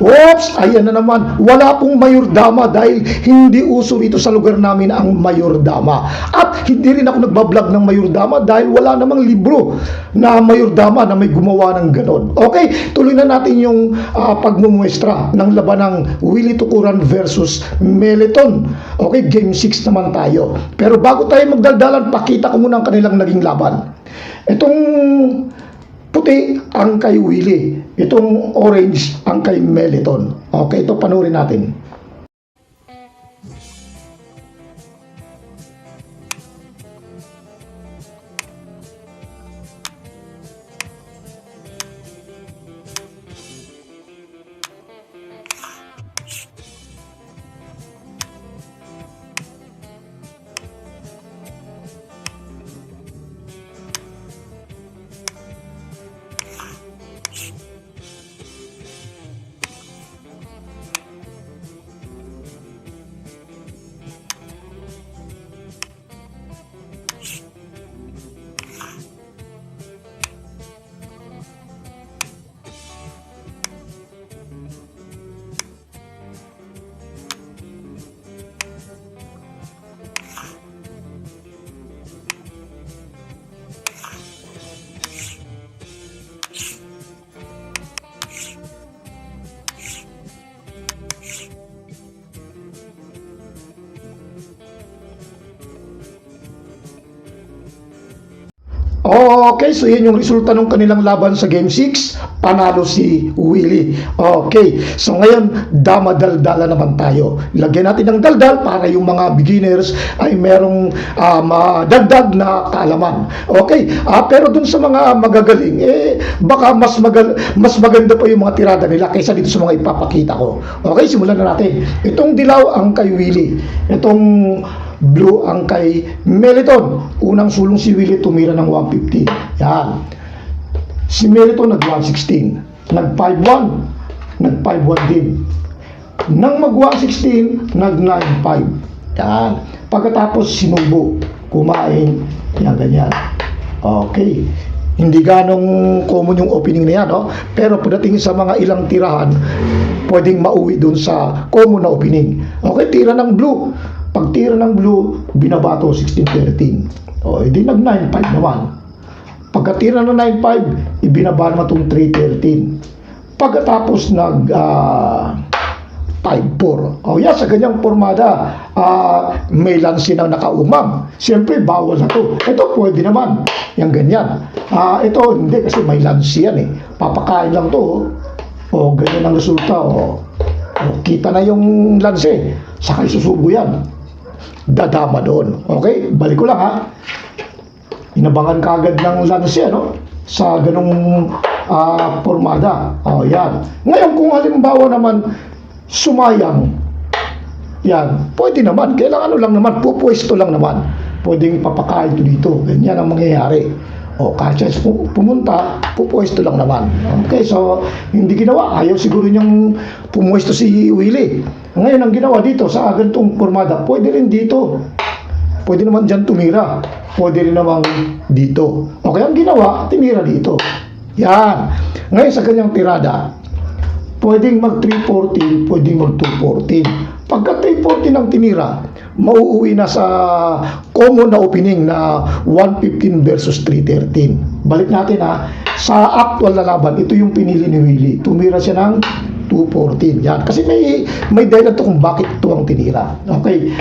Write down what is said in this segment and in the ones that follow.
Oops, ayan na naman. Wala pong mayordama dahil hindi uso rito sa lugar namin ang mayordama. At hindi rin ako nagbablog ng mayordama dahil wala namang libro na mayordama na may gumawa ng ganon. Okay, tuloy na natin yung pagmumuestra ng laban ng Willie Tukuran versus Meleton. Okay, game 6 naman tayo. Pero bago tayo magdaldalan, pakita ko muna ang kanilang naging laban. Itong puti ang kay Willie. Itong orange ang kay Meleton. Okay, ito panoorin natin. Okay, so yun yung resulta ng kanilang laban sa Game 6. Panalo si Willie. Okay, so ngayon, dama-daldala naman tayo. Lagyan natin ng daldal para yung mga beginners ay merong madagdag na kaalaman. Okay, pero dun sa mga magagaling, baka mas maganda pa yung mga tirada nila kaysa dito sa mga ipapakita ko. Okay, simulan na natin. Itong dilaw ang kay Willie. Itong blue ang kay Meleton. Unang sulong si Willie, tumira ng 150. Yan. Si Meleton nag-116. Nag-5-1. Nag-5-1 din. Nang mag-116, nag-9-5. Yan. Pagkatapos sinubo, kumain. Yan, ganyan. Okay. Hindi ganong common yung opening na yan, no? Pero pagdating sa mga ilang tirahan, pwedeng mauwi dun sa common na opening. Okay, tira ng blue. Pag tira ng blue, binabato 16-13. O, hindi nag-9-5 naman. Pagkatira ng 9-5, ibinaba naman itong 3-13. Pagkatapos nag-5-4. O, yan, sa ganyang formada, may lansin ang nakaumam. Siyempre, bawal na to. Ito, pwede naman. Yang ganyan. Ito, hindi, kasi may lansi yan eh. Papakain lang to. O, ganyan ang resulta. O, kita na yung lansi. Saka isusubo yan. Dadama doon. Okay? Balik ko lang ha. Inabangan kagad ng lansi, ano? Sa ganung formada. O, yan. Ngayon, kung halimbawa naman sumayang, yan, pwede naman. Kailangan lang naman, pupwesto lang naman. Pwedeng papakain ito dito. Ganyan ang mangyayari. O, kasi pumunta, pupwesto lang naman. Okay, so, hindi ginawa. Ayaw siguro niyang pumwesto si Willie. Ngayon, ang ginawa dito sa ganitong formada, pwede rin dito. Pwede naman dyan tumira. Pwede rin naman dito. Okay, ang ginawa, tinira dito. Yan. Ngayon, sa ganyang tirada, pwedeng mag-314, pwedeng mag-214. Pagka 314 ang tinira, mauuwi na sa common na opening na 115 versus 313. Balik natin ha. Sa actual na laban, ito yung pinili ni Willie. Tumira siya ng 214. Yan. Kasi may dahilan to kung bakit ito ang tinira. Okay.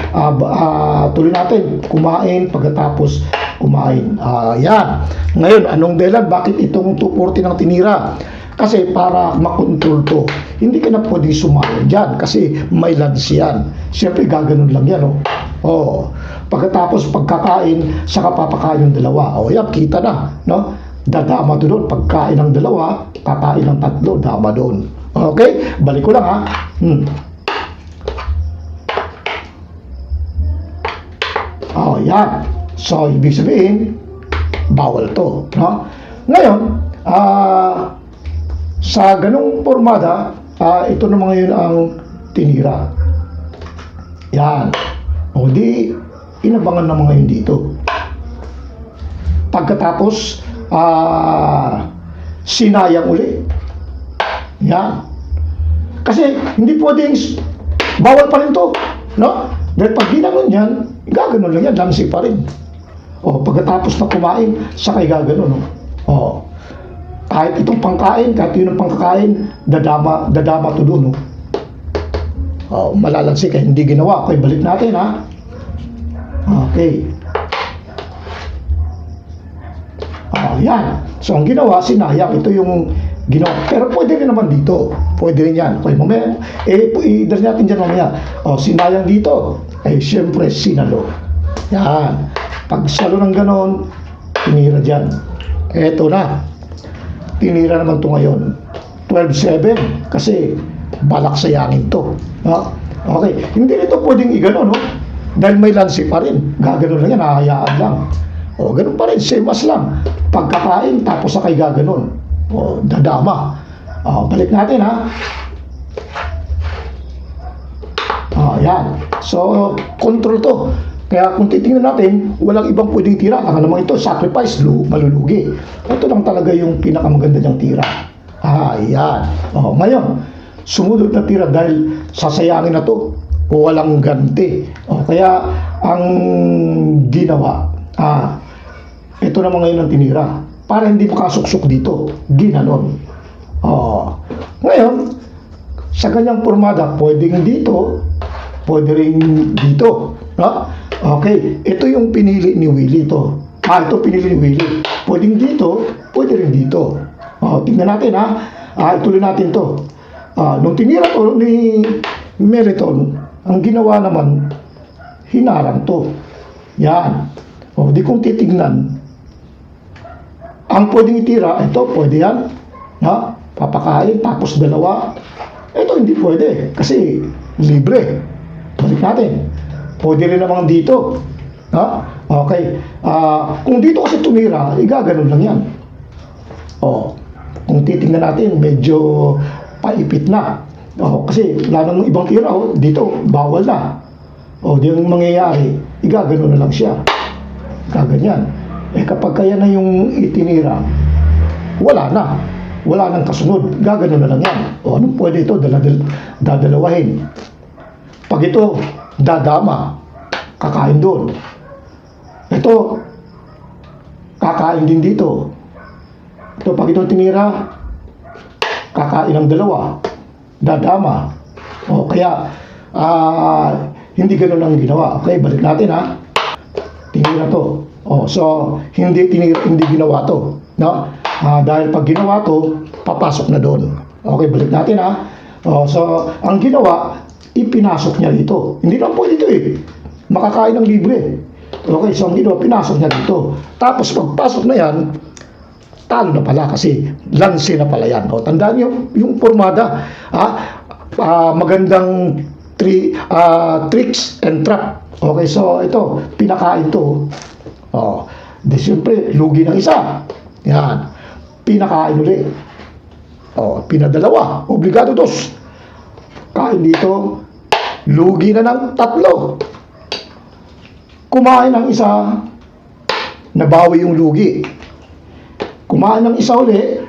Tuloy natin. Kumain, pagkatapos kumain. Yan. Ngayon, anong dahilan? Bakit itong 214 ang tinira? Kasi para makontrol to, hindi ka na pwedeng sumayon dyan kasi may lansi yan. Siyempre gaganon lang yan. Oh. Pagkatapos pagkakain, saka papakain yung dalawa. O yan, kita na. No? Dadama doon. Pagkain ng dalawa, kakain ng tatlo, dama doon. Okay? Balik ko lang ha. Oh, yan. So, ibig sabihin, bawal to. No? Ngayon, sa ganung formada, ito naman ngayon ang tinira. Yan. O di, inabangan naman ngayon dito. Pagkatapos, sinayang uli. Yan. Kasi hindi pwedeng bawal pa rin to, no? Dahil pag ginanon yan, gaganon lang yan, lansi pa rin. O, pagkatapos na kumain, sakay gaganon, no? O, kahit itong pangkain, kahit yun ang pangkakain, dadama to doon, no? O, malalansi kaya hindi ginawa. Okay, balik natin, ha? Okay. Yan. So, ang ginawa, sinayang. Ito yung ginawa. Pero pwede rin naman dito. Pwede rin yan. Okay, mamaya, i-dali natin dyan mamaya. O, sinayang dito. Siyempre, sinalo. Yan. Pag salo ng ganon, tinira dyan. Eto na. Tinira naman to ngayon. 12-7. Kasi, balak sayangin to. Okay. Hindi nito pwedeng igano, no? Dahil may lansi pa rin. Gaganon lang yan. Hahayaan lang. O, ganun pa rin, same as lang. Pagkakain, tapos sakay gaganon. O, dadama. O, balik natin, ha? O, yan. So, control to. Kaya kung titingnan natin, walang ibang pwedeng tira. Ang naman ito, sacrifice, malulugi. Ito lang talaga yung pinakamaganda niyang tira. Yan. O, ngayon, sumunod na tira dahil sasayangin na to. Walang ganti. O, kaya, ang ginawa, ito naman ngayon ang tinira. Para hindi makasuksok dito. Ginanon. Ngayon, sa kanyang pormada, pwedeng dito, pwede rin dito. Okay, ito yung pinili ni Willie to. Ito pinili ni Willie. Pwedeng dito, pwede rin dito. Tingnan natin, ituloy natin to. Nung tinira to ni Meriton, ang ginawa naman, hinarang to. Yan. Di kong titignan. Ang pwedeng itira, ito, pwede yan. Papakain, tapos dalawa. Ito, hindi pwede. Kasi, libre. Balik natin. Pwede rin naman dito. Okay. Kung dito kasi tumira, igaganon lang yan. Kung titingnan natin, medyo paipit na. Kasi, wala namang ibang tira. Dito, bawal na. Di yung mangyayari, igaganon na lang siya. Kaganyan. Kapag kaya na yung itinira, wala na. Wala nang kasunod. Gaganon na lang yan. Anong pwede ito? Dadalawahin. Pag ito, dadama. Kakain doon. Ito, kakain din dito. Ito, pag ito tinira, kakain ng dalawa. Dadama. Kaya, hindi ganun ang ginawa. Okay, balik natin, tinira to. So, hindi ginawa to. Dahil pag ginawa to, papasok na doon. Okay, balik natin, so, ang ginawa, ipinasok niya dito. Hindi lang po dito makakain ng libre. Okay, so ang ginawa, pinasok niya dito. Tapos, pagpasok na yan, talo na pala kasi lansi na pala yan. Tandaan niyo, yung pormada, magandang tricks and trap. Okay, so ito, pinakain to. Di siyempre, lugi ng isa. Yan. Pinakain ulit. Pinadalawa. Obligado dos. Kain dito. Lugi na ng 3. Kumain ng isa. Nabawi yung lugi. Kumain ng isa ulit.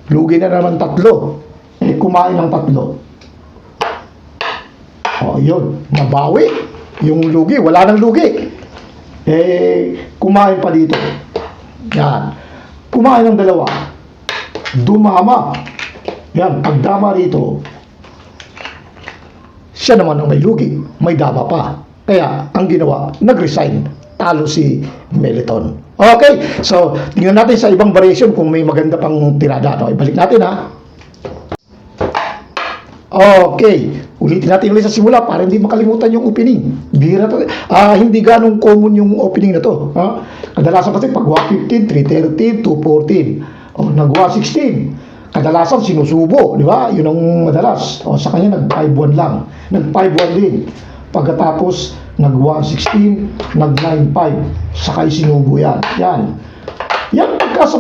Lugi na naman 3. Kumain ng 3. Yun. Nabawi. Yung lugi. Wala nang lugi. Kumain pa dito. Yan. Kumain ng 2. Dumama. Yan. Pagdama rito, siya naman ang may lugi. May dama pa. Kaya, ang ginawa, nag-resign. Talo si Meliton. Okay. So, tingnan natin sa ibang variation kung may maganda pang tirada. Ibalik natin, Okay. Ulitin natin ulit sa simula para hindi makalimutan yung opening. Bihira to. Hindi ganong common yung opening na to. Kadalasan kasi pag 115, 313, 214. Nag 116. Kadalasan sinusubo, di ba? Yun ang madalas. Sa kanya nag 5-1 lang. Nag 5-1 din. Pagkatapos nag 116, nag 9-5. Sakay sinubo yan. Yan pagka sa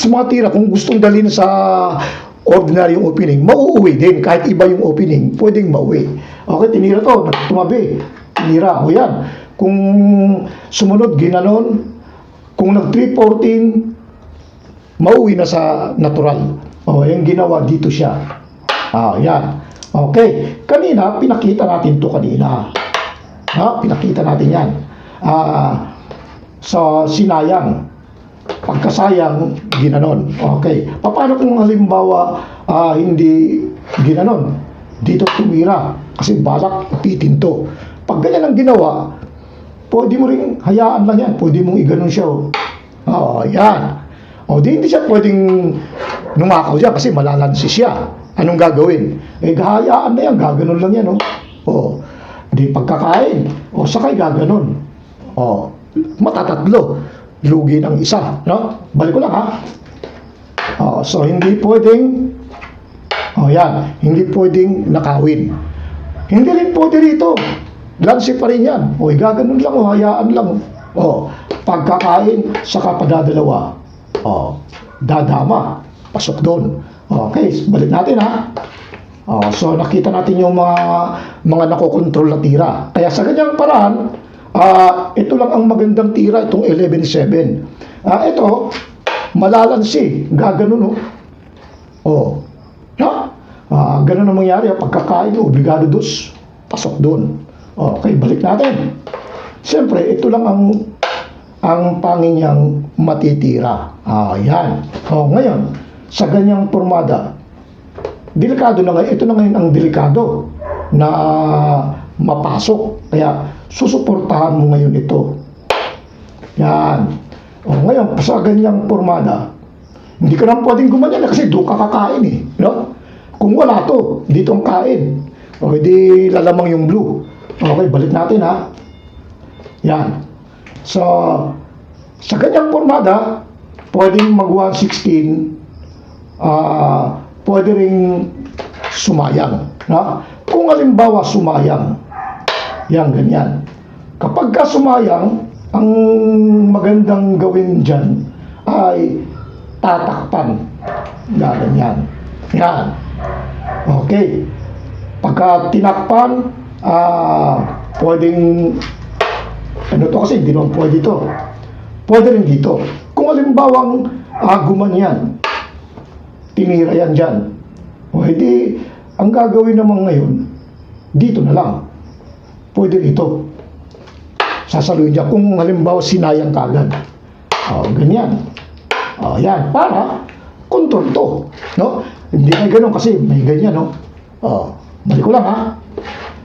mga tira kung gustong dalhin sa ordinary yung opening, mauuwi din. Kahit iba yung opening, pwedeng mauwi. Okay, tinira to, tumabi. Tinira, yan. Kung sumunod, ginanon. Kung nag 314, mauwi na sa natural. Yung ginawa, dito siya. Yan. Okay. Kanina, pinakita natin to kanina. Pinakita natin yan. Sa sinayang. Pagkasayang, ginanon. Okay. Paano kung halimbawa hindi ginanon? Dito tumira. Kasi balak ipitin to. Pag ganyan ang ginawa, pwede mo rin hayaan lang yan. Pwede mong iganon siya. Yan. Di hindi siya pwedeng numakaw dyan kasi malalansi siya. Anong gagawin? Hayaan na yan. Gaganon lang yan. Di pagkakain. Sakay gaganon. Matatatlo. Lugi ng isa. Balik ko lang so hindi pwedeng yan. Hindi pwedeng nakawin. Hindi rin pwede rito. Lansi pa rin yan. Gaganon lang. Hayaan lang. Pagkakain, saka padadalawa. Dadama. Pasok doon. Okay, balik natin so nakita natin yung mga nakokontrol na tira. Kaya sa ganyang paraan, ito lang ang magandang tira, itong 11-7. Ito, malalansi. Gaganon ganun ang mangyari. Pagkakain mo, obligado dos. Pasok doon. Okay, balik natin. Siyempre, ito lang ang pangin niyang matitira. Yan. Ngayon, sa ganyang pormada, delikado na ngayon. Ito na ngayon ang delikado na mapasok. Kaya, susuportahan mo ngayon ito. Yan. Ngayon, sa ganyang pormada, hindi ka naman pwedeng gumanyan kasi doon ka kakain Kung wala to, dito ang kain. Di lalamang yung blue. Okay, balik natin Yan. So, sa ganyang pormada, pwedeng mag 116, pwede ring sumayang. Kung halimbawa sumayang, yan, ganyan. Kapag ka sumayang, ang magandang gawin dyan ay tatakpan. Ganyan. Yan. Okay. Pagka tinakpan, pwedeng to kasi hindi naman pwede to. Pwede rin dito. Kung halimbawang gumanyan, tinira yan dyan. Di, ang gagawin naman ngayon, dito na lang. Pwede dito. Sasaluhin niya kung halimbawa sinayang kagad. Ganyan. Yan. Para control to. Hindi na ganun kasi may ganyan. Balik ko lang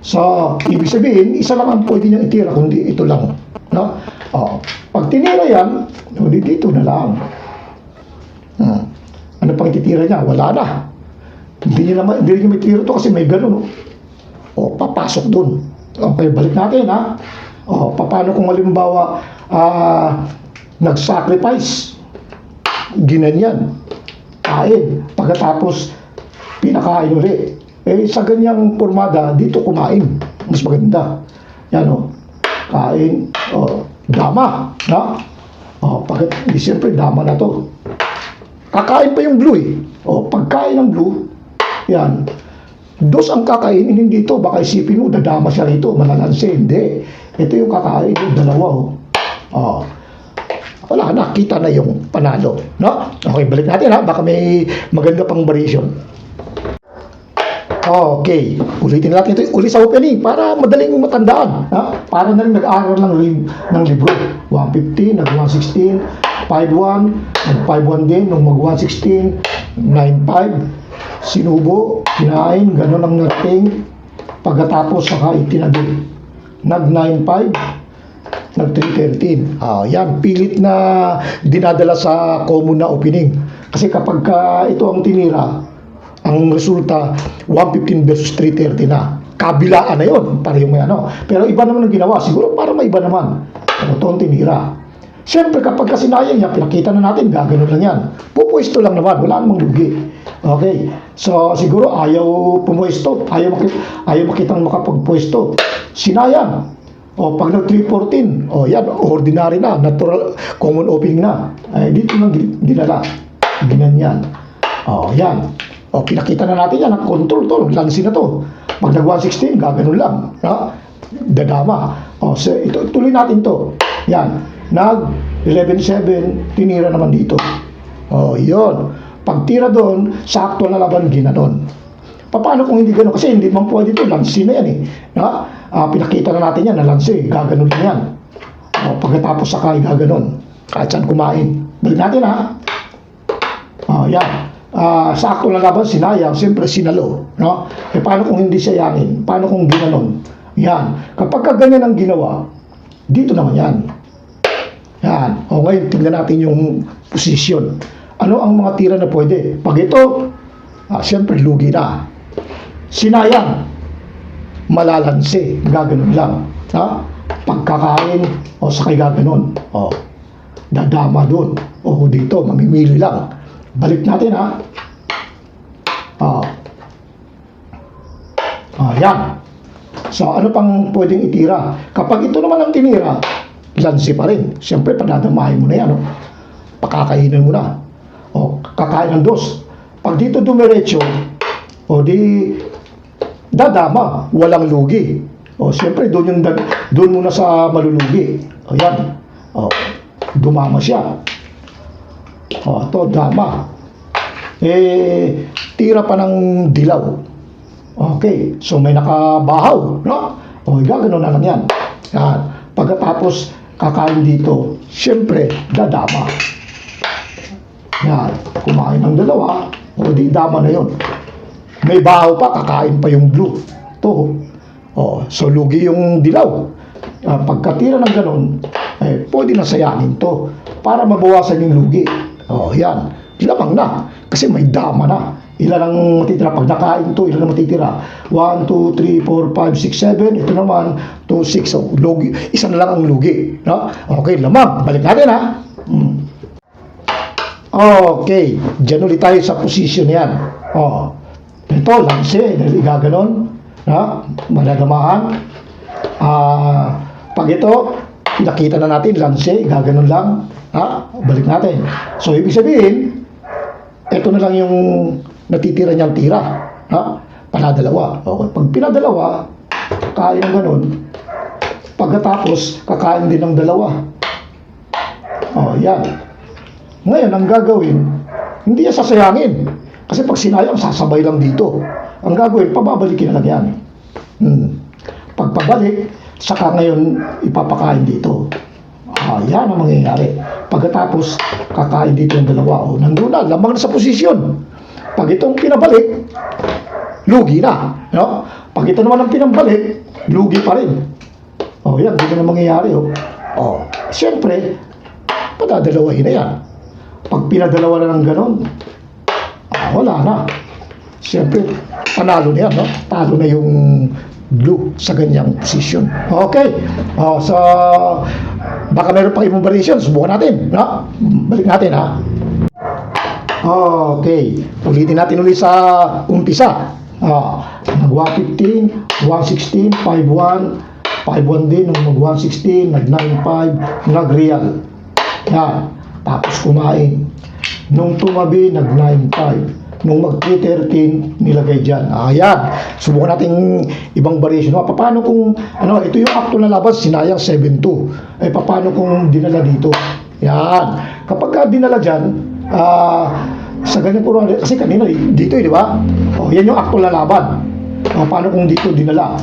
So, ibig sabihin, isa lang ang pwede niyang itira, kundi ito lang. Pag tinira yan, dito na lang. Ano pang ititira niya? Wala na. Hindi niya may tira to kasi may ganun. Papasok dun. Okay, balik natin paano kung halimbawa nag-sacrifice? Ginanyan. Kain. Pagkatapos, pinakain ulit. Sa ganyang pormada, dito kumain. Mas maganda. Yan kain. Dama. Siyempre, dama na to. Kakain pa yung blue pagkain ng blue, yan. Dos ang kakainin, hindi ito. Baka isipin mo, dadama siya rito. Malalansi. Hindi. Ito yung kakain. Dalawa wala, nakita na yung panalo. Okay, balik natin baka may maganda pang variation. Okay, ulitin natin ito ulit sa opening para madaling matandaan. Para na rin nag-aaral ng libro. 115, nag-116, 5-1, nag-5-1 din, nung mag-116, 9-5, sinubo, kinain, gano'n ang nating, pagkatapos saka itinagin. Nag-9-5, nag-3-13. Yan, pilit na dinadala sa common na opening. Kasi kapag ito ang tinira, ang resulta 115 versus 330 na. Kabilaan na yun, para yung Pero iba naman ang ginawa, siguro para may iba naman. Ito ang tinira. Siyempre kapag sinayang niya, pinakita na natin, gagano lang yan. Pupwesto lang naman, wala namang lugi. Okay, so siguro ayaw pumwesto, ayaw makitang makapagpwesto. Sinayang. Pag nag-314, yan, ordinary na, natural, common opening na. Dito nang dinala. Ginanyan. Yan. Pinakita na natin yan, control to, lansi na to. Pag nag-116, gaganon lang. Dadama. So, ito, tuloy natin to. Yan. Nag-11-7, tinira naman dito. Yun. Pag tira doon, sakto na laban, ginanon. Paano kung hindi gano'n? Kasi hindi man pwede ito, lansi na yan eh. Na? Pinakita na natin yan na lansi, gaganon din yan. Pagkatapos saka gaganon, kahit saan kumain. Balik natin ha. Yan. Sa akto na laban, sinayang, siyempre sinalo. No? Paano kung hindi sayangin? Paano kung ginanon? Yan. Kapag ganyan ang ginawa, dito naman yan. Yan. Ngayon, tingnan natin yung posisyon. Ano ang mga tira na pwede? Pag ito, siyempre lugi na. Sinayang, malalansi, gaganon lang. Pagkakain, sakay gaganon. Dadama dun. Dito, mamimili lang. Balik natin ha. Yan. So, ano pang pwedeng itira? Kapag ito naman ang tinira, lansi pa rin. Siyempre, padadamahin mo na yan. Pakakainin mo na. Kakain ng dos. Pag dito dumiretso, di dadama, walang lugi. Siyempre, doon muna sa malulugi. Yan. Dumama siya. Ito, dama. Tira pa ng dilaw. Okay, so may nakabahaw, no? Gaganon na lang yan. Yan. Pagkatapos, kakain dito, siyempre, dadama. Yan. Kumain ng dalawa, di dama na yun. May bahaw pa, kakain pa yung blue. Ito. So, lugi yung dilaw. Pagkatira ng ganon, pwede na sayangin to para mabawasan yung lugi. Yan. Lamang na. Kasi may dama na. Ilan ang matitira? Pag nakain to, ilan ang matitira? 1, 2, 3, 4, 5, 6, 7. Ito naman, 2, 6. So, lugi. Isa na lang ang lugi. No? Okay, lamang. Balik natin ha. Okay. Diyan ulit tayo sa position yan. Ito, lansi. Dahil igaganon. Maladamahan. Pag ito, nakita na natin, lansi. Igaganon lang. Balik natin. So, ibig sabihin, ito na lang yung natitira niyang tira. Panadalawa. Okay. Pag pinadalawa, kakain ng ganun. Pagkatapos, kakain din ng dalawa. Yan. Ngayon, ang gagawin, hindi yan sasayangin. Kasi pag sinayang, sasabay lang dito. Ang gagawin, pababalikin na lang yan. Pag pabalik, saka ngayon, ipapakain dito. Yan ang mangyayari. Pagkatapos, kakain dito yung dalawa. Nandun na, lamang na sa posisyon. Pag itong pinabalik, lugi na. No? Pag ito naman ang pinabalik, lugi pa rin. Yan, dito na mangyayari. Siyempre, padadalawahin na yan. Pag pinadalawa na ng ganon, wala na. Siyempre, panalo na yan. No? Talo na yung blue sa ganyang position. Okay. So, baka meron pang ibang variation. Subukan natin. No? Balik natin ha. Okay. Ulitin natin ulit sa umpisa. Nag-115, 116, 51, 51 din. Nung mag-116, nag-95, nag-real. Yan. Tapos kumain. Nung tumabi, nag-95. Nung mag-313, nilagay dyan. Ayan. Subukan natin ibang variation. Paano kung, ito yung actual na laban, sinayang 7-2. Paano kung dinala dito? Yan. Kapag dinala dyan, sa ganyan po, kasi kanina dito di ba? Yan yung actual na laban. Paano kung dito dinala?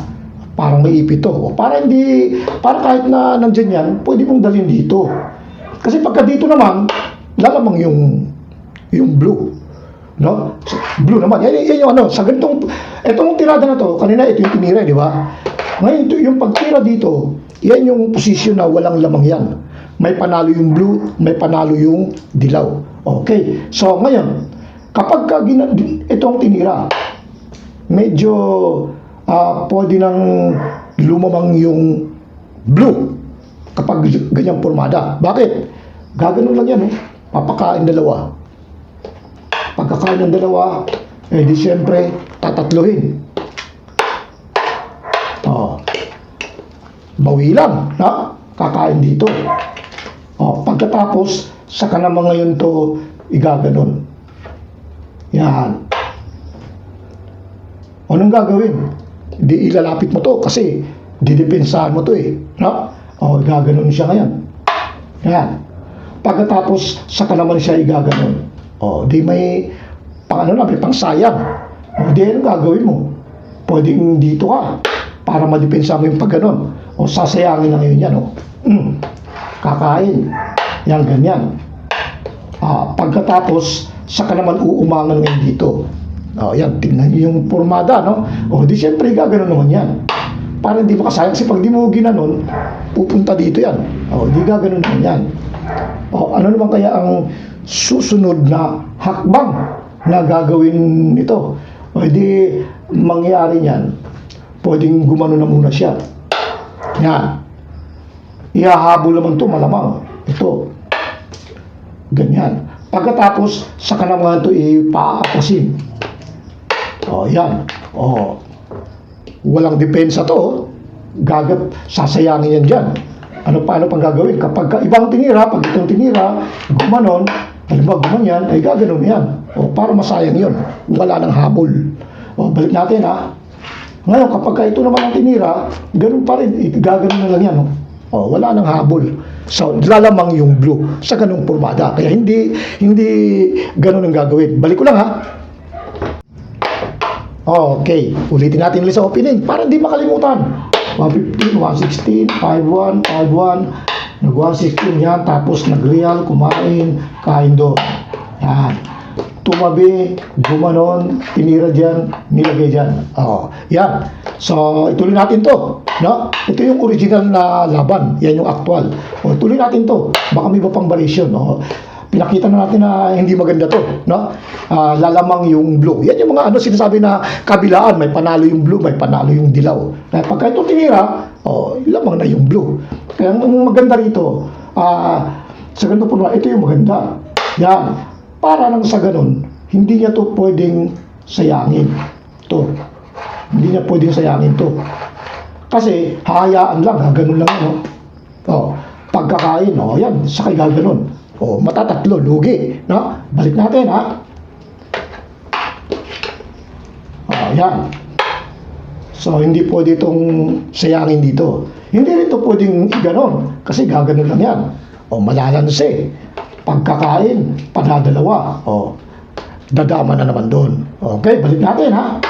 Parang may ipito. Para kahit na nandyan yan, pwede mong dalhin dito. Kasi pagka dito naman, lalamang yung blue. No? Blue naman. Yan yung sa ganitong, itong tirada na to, kanina ito yung tinira, di ba? Ngayon, yung pagtira dito, yan yung posisyon na walang lamang yan. May panalo yung blue, may panalo yung dilaw. Okay. So, ngayon, kapag itong tinira, medyo pwede nang lumamang yung blue kapag ganyang formada. Bakit? Gaganon lang yan. Papakain dalawa. Pagkakain ng dalawa, di siyempre, tatatluhin. Bawi lang, kakain dito. Pagkatapos, saka naman ngayon to igaganon. Yan. Anong gagawin? Di ilalapit mo to kasi didepensahan mo to gaganon siya ngayon. Yan. Pagkatapos, saka naman siya igaganon. Di may pang sayang. O di, anong gagawin mo? Pwedeng dito ka para madepensa mo yung pag ganon. O sasayangin na ngayon yan, o. Kakain. Yan, ganyan. Pagkatapos, saka naman uumangan ngayon dito. O, yan, tingnan nyo yung pormada, no? O, di syempre, gaganon naman yan. Para hindi makasayang, kasi pag di mo ginanon, pupunta dito yan. O, di gaganon naman yan. O, ano naman kaya ang susunod na hakbang na gagawin ito? O, di mangyayari niyan, pwedeng gumano na muna siya. Yan. Ihahabol naman to malamang. Ito. Ganyan. Pagkatapos, saka naman ito ipaapasin. O, yan. O, walang depensa to. Sasayangin yan dyan. Paano pang gagawin? Kapag ibang tinira, pag itong tinira, gumanon, halimbawa gumanyan, ay gaganon yan. O, para masayang yun. Wala nang habol. O, balik natin, ha. Ngayon, kapag ito naman ang tinira, ganun pa rin, gaganon na lang yan. O, wala nang habol. So, lalamang yung blue sa ganung pormada. Kaya hindi ganun ang gagawin. Balik ko lang, ha. Okay, ulitin natin ulit sa opening para hindi makalimutan. 115, 116, 51, 51, nag-116 yan, tapos nag-real, kumain, kain doon. Yan. Tumabi, gumanon, tinira dyan, nilagay dyan. Yan. So, ituloy natin to. No? Ito yung original na laban. Yan yung actual. Ituloy natin to. Baka may iba pang variation. Pinakita na natin na hindi maganda to. No? Lalamang yung blue. Yan yung mga sinasabi na kabilaan. May panalo yung blue, may panalo yung dilaw. Kaya pagka ito tinira, lamang na yung blue. Kaya ang maganda rito, sa ganito po na, ito yung maganda. Yan. Para lang sa ganun, hindi niya to pwedeng sayangin. To. Hindi niya pwedeng sayangin to. Kasi, hayaan lang, ganun lang, no? Pagkakain, yan, sakay gaganon. Matatatlo, lugi, no? Balik natin, ha? Yan. So, hindi pwede itong sayangin dito. Hindi rin ito pwedeng ganon, kasi gaganon lang yan. Malalanse. Pagkakain, padadalawa. Dadama na naman doon. Okay, balik natin, ha?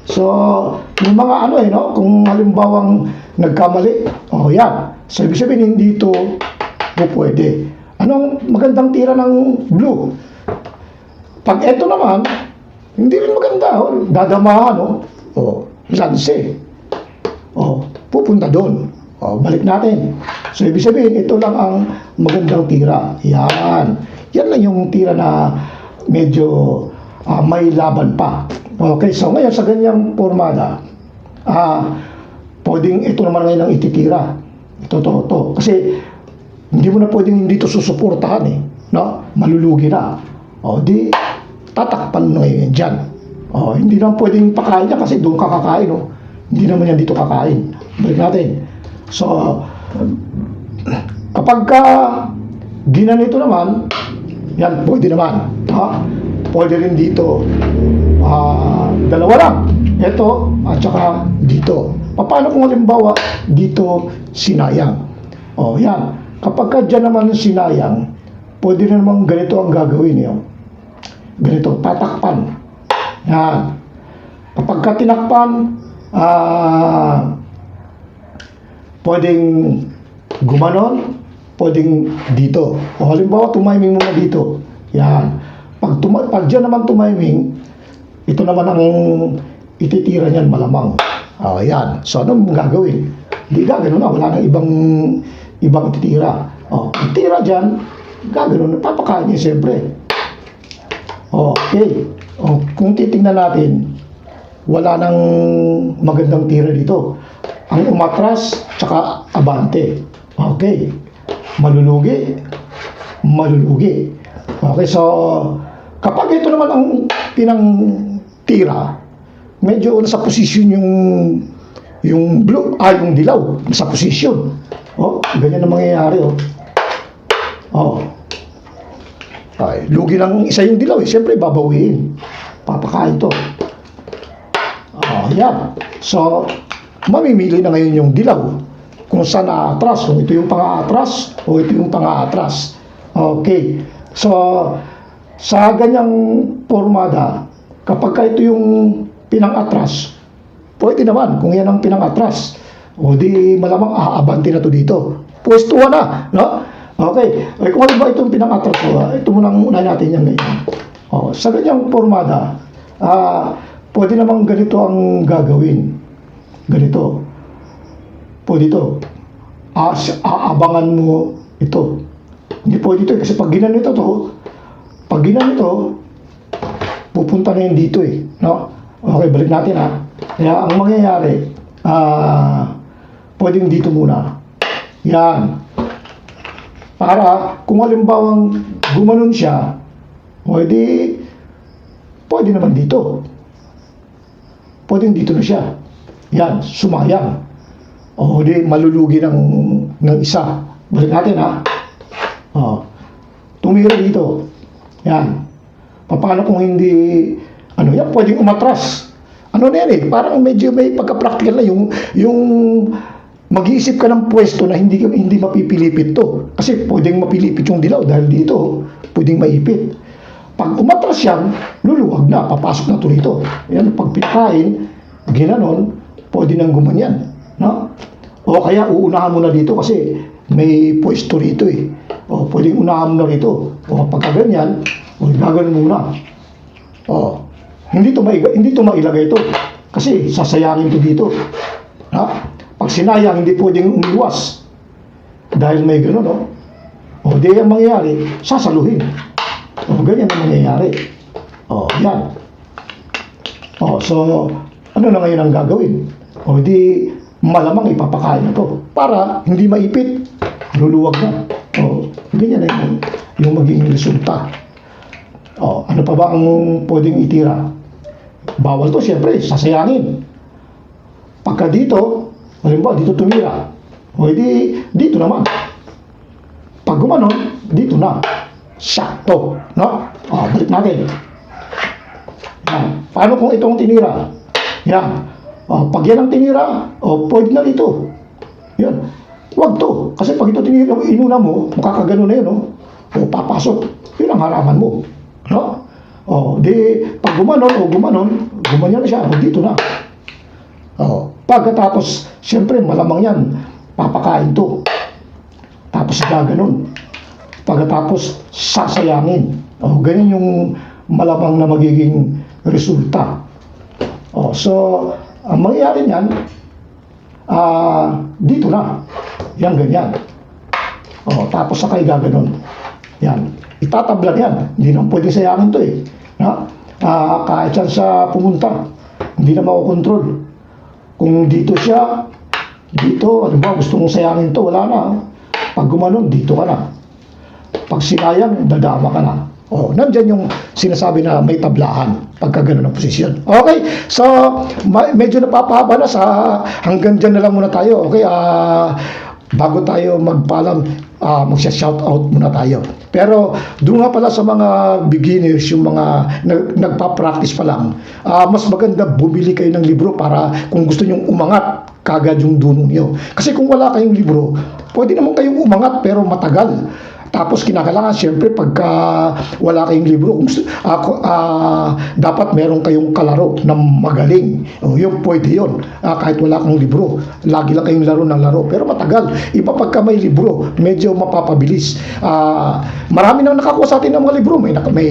So, yung mga kung halimbawang nagkamali, yan. So, ibig sabihin, hindi ito pwede. Anong magandang tira ng blue? Pag eto naman, hindi rin maganda. Dadamahan, lanse. Pupunta doon. Balik natin. So, ibig sabihin, ito lang ang magandang tira. Yan. Yan lang yung tira na medyo may laban pa. Okay, so ngayon sa ganyang pormada, pwedeng ito naman ngayon ang ititira. Ito. Kasi, hindi mo na pwedeng hindi ito susuportahan, no? Malulugi na. Di, tatakpan na ngayon dyan. Hindi naman pwedeng pakain niya kasi doon kakakain, Hindi naman yan dito kakain. Balik natin. So, kapag ginanito naman, yan, pwede naman. Pwede rin dito. Dalawa lang. Ito, at saka dito. Paano kung halimbawa, dito sinayang? Yan. Kapag dyan naman sinayang, pwede na naman ganito ang gagawin niyo. Ganito, tatakpan. Yan. Kapag tinakpan, pwedeng gumanon, pwedeng dito. Halimbawa, tumiming muna dito. Yan. Pag dyan naman tumiming, ito naman ang ititira niyan malamang. Yan. So, anong gagawin? Hindi gagawin na. Wala nang ibang ititira. Itira dyan, gagawin na. Papakain niya siyempre. Okay. Kung titingnan natin, wala nang magandang tira dito. Ang umatras, tsaka abante. Okay. Malulugi. Okay, so, kapag ito naman ang tira, medyo nasa posisyon yung blue, yung dilaw, nasa posisyon. Ganyan ang mangyayari, Okay, lugi lang isa yung dilaw, siyempre babawiin. Papakain to. Yan. So, mamimili na ngayon yung dilaw. Kung saan aatras, kung ito yung pang-aatras o ito yung pang-aatras. Okay. So, sa ganyang pormada, Kapag ka ito yung pinang-atras, pwede naman kung yan ang pinang-atras. O di malamang aabante na to dito. Pwestuhan na, no? Okay. Kung ano ba itong pinang-atras ko, ito munang unahin natin yan ngayon. Sa ganyang formada, pwede namang ganito ang gagawin. Ganito. Pwede ito. Aabangan mo ito. Hindi pwede ito kasi pag ginanito to, pag ginanito, pupunta na yun dito no? Okay, balik natin Kaya ang mangyayari, pwedeng dito muna. Yan. Para kung halimbawang gumanon siya, pwede naman dito. Pwedeng dito na siya. Yan, sumayang. O di malulugi ng isa. Balik natin tumira dito. Yan. Paano kung hindi, yan, pwedeng umatras. Ano na yan parang medyo may pagka-practical na yung mag-iisip ka ng pwesto na hindi mapipilipit to. Kasi pwedeng mapilipit yung dilaw dahil dito, pwedeng maipit. Pag umatras yan, luluwag na, papasok na to dito. Yan, pag pinakain, ginanon, pwede nang gumanyan. No? O kaya uunahan mo na dito kasi may pwesto rito O pwedeng unahan mo na rito. O pagka ganyan, gaganon muna. Hindi to mailagay ito. Kasi sasayangin to dito. Pag sinayang, hindi pwedeng umiwas. Dahil may gano'n, O di ang mangyayari, sasaluhin. Ganyan ang mangyayari. Yan. So, ano na ngayon ang gagawin? Di malamang ipapakain na to. Para hindi maipit, luluwag na. Ganyan na yung magiging resulta. Ano pa ba ang pwedeng itira? Bawal to, siyempre, sasayangin. Pagka dito, halimbawa, dito tumira. Dito naman. Pag gumanon, dito na. Sakto. No? Balik natin. Yan. Paano kung itong tinira? Yan. Pag yan ang tinira, pwede na dito. Yan. Huwag to. Kasi pag ito tinira, inuna mo, makakagano na yun, papasok. Yun ang harapan mo. No? Di pag gumanon, gumanyan na siya, dito na. Pagkatapos, siyempre, malamang yan, papakain to. Tapos gaganon. Pagkatapos, sasayangin. Ganyan yung malamang na magiging resulta. So, ang mangyayari niyan, dito na. Yan, ganyan. Tapos sakay gaganon. Yan. Itatablan yan. Hindi naman pwede sayangin to kahit yan sa pumunta, hindi na makokontrol. Kung dito siya, dito, ano ba, gusto mong sayangin to, wala na. Pag gumanon, dito ka na. Pag sinayang, dadama ka na. Nandyan yung sinasabi na may tablahan pagka gano'n ang posisyon. Okay, so medyo napapahaba na hanggang dyan na lang muna tayo. Okay, bago tayo magpaalam, magsha-shout out muna tayo. Pero doon nga pala sa mga beginners, yung mga nagpa-practice pa lang, mas maganda bumili kayo ng libro para kung gusto nyong umangat kagad yung dunong nyo. Kasi kung wala kayong libro, pwede naman kayong umangat pero matagal. Tapos kinakailangan siyempre pagka wala kayong libro, dapat meron kayong kalaro na magaling. Yung pwede yun. Kahit wala kang libro, lagi lang kayong laro ng laro. Pero matagal. Iba pagka may libro, medyo mapapabilis. Marami nang nakakuha sa atin ng mga libro. May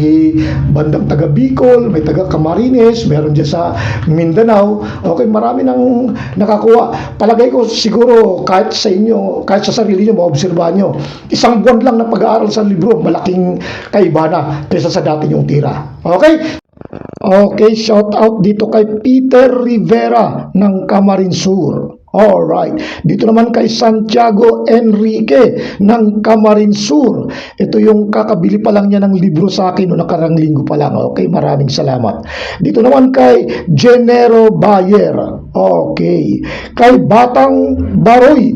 bandang taga Bicol, may taga Camarines, meron dyan sa Mindanao. Okay, marami nang nakakuha. Palagay ko siguro kahit sa inyo, kahit sa sarili nyo, maobserbahan nyo, isang buwan lang na pag-aaral sa libro, malaking kaiba na kaysa sa dati yung tira. Okay? Okay, shout out dito kay Peter Rivera ng Camarines Sur. Alright. Dito naman kay Santiago Enrique ng Camarines Sur. Ito yung kakabili pa lang niya ng libro sa akin noong nakarang linggo pa lang. Okay, maraming salamat. Dito naman kay Genero Bayer. Okay. Kay Batang Baroy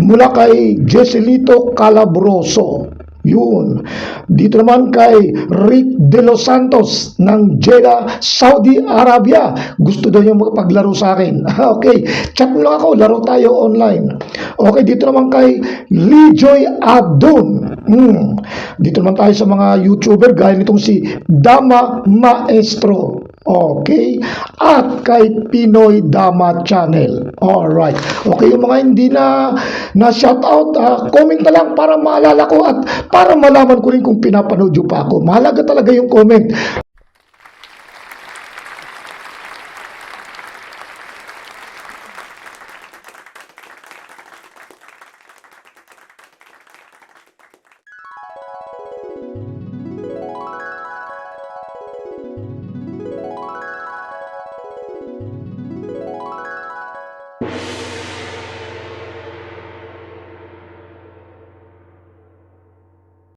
mula kay Jeselito Calabroso. Yun. Dito naman kay Rick De Los Santos ng Jeddah, Saudi Arabia. Gusto daw niya magpaglaro sa akin. Okay. Chat mo lang ako. Laro tayo online. Okay. Dito naman kay Lijoy Abdon. Dito naman tayo sa mga YouTuber gaya nitong si Dama Maestro. Okay? At kay Pinoy Dama Channel. Alright. Okay, yung mga hindi na shout out, comment na lang para maalala ko at para malaman ko rin kung pinapanood nyo pa ako. Mahalaga talaga yung comment.